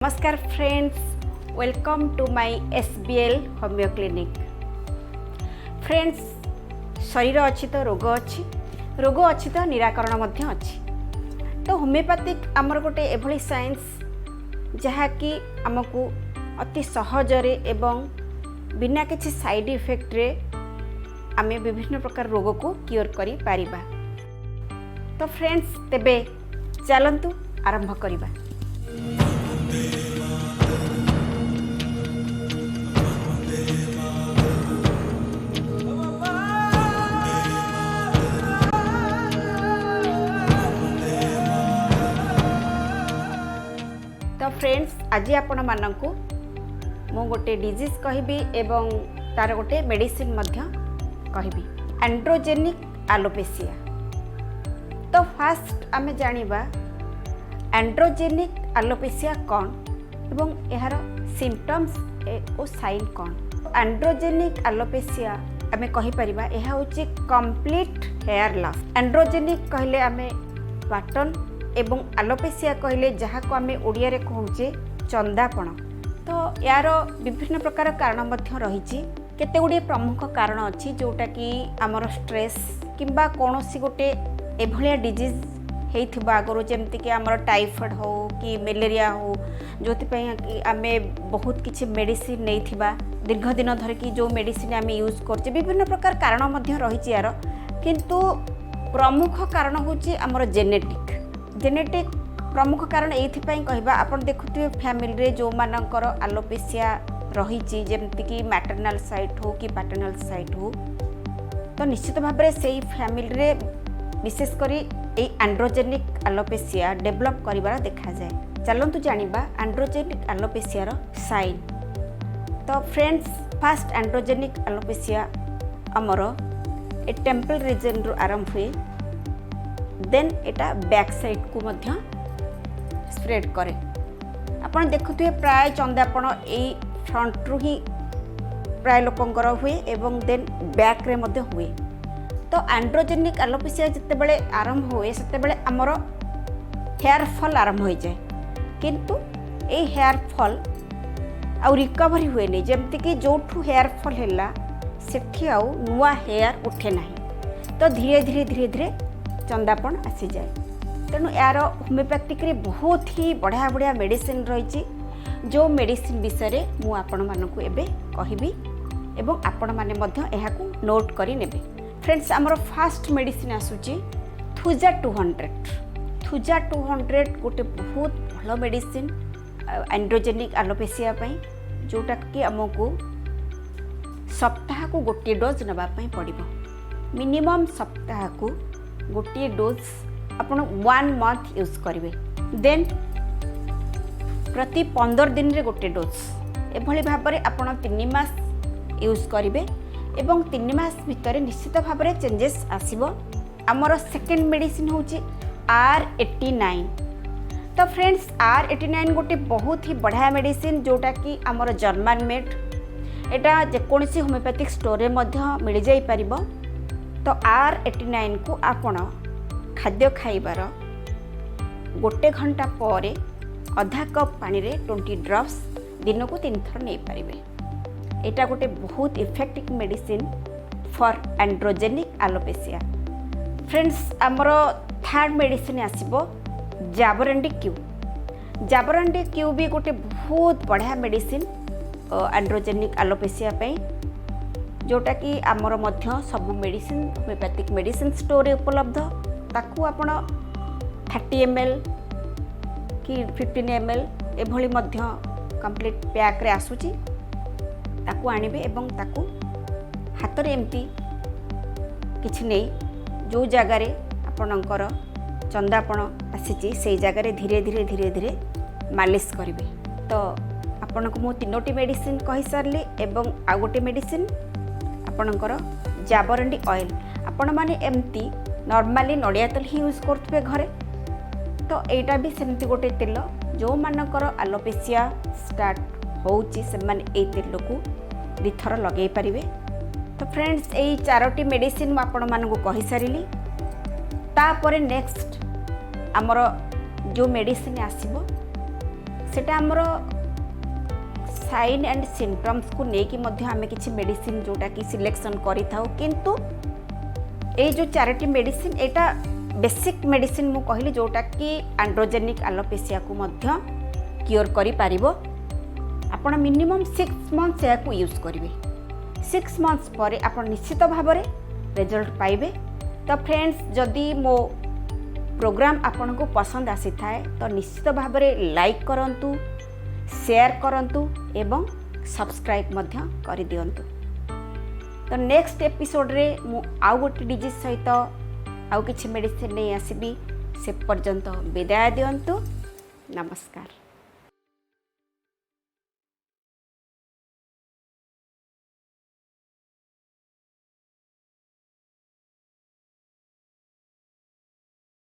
नमस्कार friends, welcome to my SBL homeo clinic. Friends, शरीर अच्छी तो रोग अच्छी, रोग अच्छी तो निराकरण मध्य अच्छी। तो होमियोपैथिक आमर गोटे एभली साइंस जहाँकि आमको अति सहजरे एवं बिना किसी साइड इफेक्ट रे आमे विभिन्न प्रकार रोग को क्योर करि पारिबा। तो फ्रेंड्स, तेबे चलंतु आरंभ करिबा। तो फ्रेंड्स, आज आपण मानकु मु गोटे डिजीज कहबी एवं तार गोटे मेडिसिन मध्य कहबी, एंड्रोजेनिक एलोपेसिया। तो फास्ट आमे जानिबा एंड्रोजेनिक एलोपेसिया कौन एवं यार सिम्पटम्स और साइन कौन। एंड्रोजेनिक एलोपेसिया आमे कहि परिबा एहा होची कंप्लीट हेयर लॉस। एंड्रोजेनिक कहले आमे पैटर्न एवं एलोपेसिया कहले जहाँ को आमे ओडिया रे कहूचे चंदापण। तो यार विभिन्न प्रकार कारण मध्य रहिछि, केते गुडी प्रमुख कारण अछि जोटा कि हमर स्ट्रेस किंबा कोनोसी गोटे एभलिया डिजीज हेइथिबा आगरो, जेमति कि हमर टाइफॉइड हो कि मलेरिया हो, जोथिपई कि आमे बहुत किछि मेडिसिन नैथिबा दीर्घ दिन धर कि जो मेडिसिन आमे यूज करछे, विभिन्न प्रकार कारण मध्य रहिछि यार। किंतु प्रमुख कारण होछि हमर जेनेटिक प्रमुख कारण एइथिपई कहबा। आपण देखुथिबे फैमिली रे जो मानकर एलोपेसिया रहिछि, जेमति कि मैटरनल साइट हो कि पैटर्नल साइट हो, तो निश्चित भाव में सेही फैमिली रे विशेष करी एंड्रोजेनिक एलोपेसिया डेवलप करिवार देखा जाए। चलंतु जानिबा एंड्रोजेनिक एलोपेसिया साइन। तो फ्रेंड्स, फास्ट एंड्रोजेनिक एलोपेसिया आमर ए टेम्पल रीजन रो आरंभ हुए, देन एटा बैक साइड को मध्य स्प्रेड करे। आपण देखुथिबे प्राय चंदापण एई फ्रंट रु ही प्राय लोकंकर हुए एवं देन बैक रे मध्य हुए। तो एंड्रोजेनिक एलोपेसिया जितेबले आरंभ हुए सेतेबले आमर हेयर फॉल आरंभ हो जाए, किंतु ए हेयर फॉल आउ रिकवरी हुए नहीं। जेमति कि जोठू हेयर फॉल हैला सेठी आउ नुआ हेयर उठे नहीं, तो धीरे धीरे धीरे धीरे चंदापण आसी जाए। तेणु यार होमियोपैथिक रे बहुत ही बढ़िया बढ़िया मेडिसिन रही, जो मेडिसिन विषय मु आपण मानकु एबे कहिबी एवं आपण माने मध्य एहाकु नोट करि नेबे। फ्रेंड्स, आमर फास्ट मेडिसिन आसुची थुजा 200। थुजा 200 गोटे बहुत भल मेडिसिन एंड्रोजेनिक एलोपेसिया पई, जोटा कि आमको सप्ताह को गोटे डोज नबा पई पड़िबो। मिनिमम सप्ताह को गोटे डोज आपण 1 मंथ यूज करिवे, देन प्रति 15 दिन रे गोटे डोज एभली भाबरे आपण 3 मास यूज करिवे एवं 3 मास भितर निश्चित भाव में चेंजेस आसिबो। आमर सेकेंड मेडिसिन होची R89। तो फ्रेंड्स, R89 गोटे बहुत ही बढ़िया मेडिसिन, जोटा कि आमर जर्मन मेड। एटा जेकोसी होमियोपैथिक स्टोर रे मध्य मिल जाई परिबो। तो R89 को आपण खाद्य खाइबार गोटे घंटा परे आधा कप पानी रे 20 ड्रॉप्स दिन को 3 थर नहीं पारिबे। एटा गोटे बहुत effective medicine for androgenic alopecia. Friends, आमर थर्ड मेडिसिन आसीबो जाबरंडी क्यू। जाबरंडी क्यू भी गोटे बहुत बढ़िया मेडिसिन एंड्रोजेनिक एलोपेसिया पे, जोटा कि आमर मध्य सब मेडिसिन होमियोपैथिक मेडिसिन स्टोर रे उपलब्ध। ताकू आपण 30 ml कि 15 ml एभली मध्य कंप्लीट पैक रे आसुची, ताकू आनिबे एवं ताकू हाथ रे एमती किछि नै जो जगह रे आपणकर चंदापण आसीची से जगह रे धीरे धीरे धीरे धीरे मालिश करिवे। तो आपनको मु 3टी मेडिसिन कहि सारली एवं आ गोटे मेडिसिन आपणकर जाबरंडी ऑयल। आपण माने एमती नॉर्मली नडिया तेल ही यूज करथबे घरे, तो एटा भी सेमती गोटे तेल जो मानकर एलोपेसिया स्टार्ट होउची से माने ए तेल को 2 थर लगे पारिबे। तो फ्रेंड्स, एई 4टी मेडिसिन मु आपण मानकु कहि सारिली। तापरे नेक्स्ट आमर जो मेडिसिन आसीबो सेटा आमर साइन एंड सिम्पटम्स को लेकिन आम कि मेडिसिन जोटा कि सिलेक्शन करि थाउ किंतु ये जो 4टी मेडिसिन एटा बेसिक मेडिसिन मु कहली जोटा कि एंड्रोजेनिक एलोपेसिया को मध्य क्योर करि पारिबो। आपण मिनिमम 6 मंथ्स या को यूज करिवे। 6 मंथ्स पर आप निश्चित भाव में रिजल्ट पाइबे। तो फ्रेंड्स जदि मो प्रोग्राम आपन को पसंद आसी थाए तो निश्चित भाव में लाइक करंतु, शेयर करंतु एवं सब्सक्राइब मध्य कर दियंतु। तो नेक्स्ट एपिसोड रे मु आउ गोटे डिजीज सहित आउ किछि मेडिसिन नहीं आसीबी। से पर्यंत विदाय दियंतु। नमस्कार।